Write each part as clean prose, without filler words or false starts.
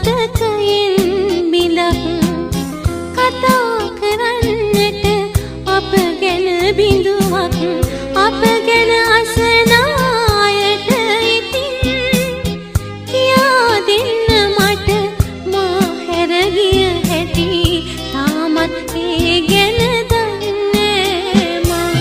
මතකයෙන් බිඳක් කතා කරන්නට අප ගැන බිඳුවක් අප ගැන අසන අයට ඉතින් කියා දෙන්න මට මා හැර ගිය හැටි තාමත් ඒ ගැන දන්නේ මං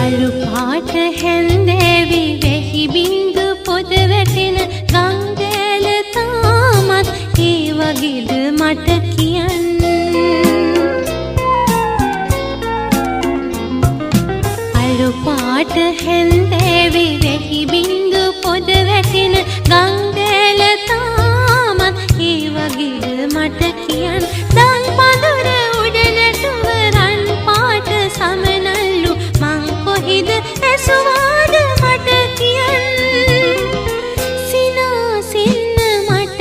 අලු පාට හැන්දෑවි වැහි බින්දු පොද වැටෙන ගංගෑල තාමත් ඒ වගේද මට කියන්න අලු පාට හැන්දෑවි වැහි බින්දු පොද වැටෙන ගංගෑල තාමත් ඒ වගේද මට කියන්න දන් පඳුර උඩ නැටුව රන් පාට සමනල්ලු මං කොහිද ඇසුවාද මට කියන්න සිනාසින්න මට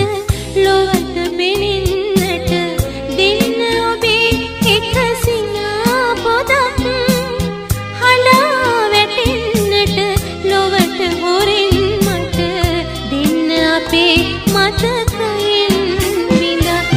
ලොවට පෙනෙන්නට දෙන්න ඔබේ එක සිනා පොදක් හලා වැටෙන්නට ලොවට හොරෙන් මට දෙන්න අපේ මතකයෙන් බිඳක්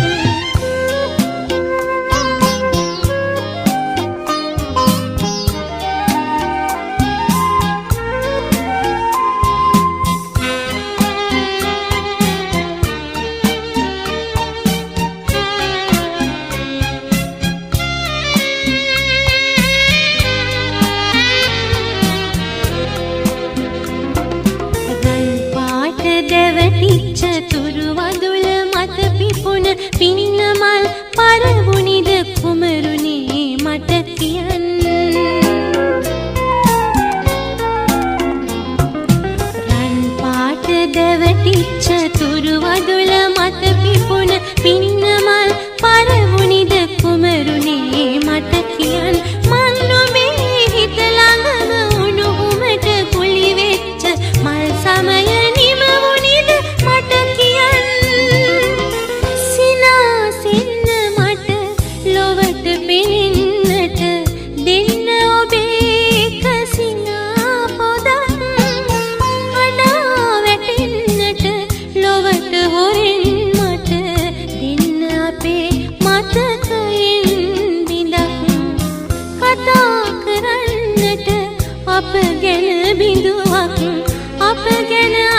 දැවටිච්ච තුරු වඳුල මත පිපුණ පින්නමල් පරවුනිද කුමරුනේ මට කියන්න රන් පාට දැවටිච්ච තුරු වඳුල මත පිපුණ පින්නමල් පරවුනිද කුමරුනේ මට කියන්න මන් නොමේ හිත ළඟම උණුහුමට කුලි වෙච්ච මල් සමය පෙනෙන්නට දෙන්න ඔබේ එක සිනා පොදක් හඩා වැටෙන්නට ලොවට හොරෙන් මට දෙන්න අපේ මතකයෙන් බිඳක් කතා කරන්නට අප ගැන බිඳුවක් අප ගැන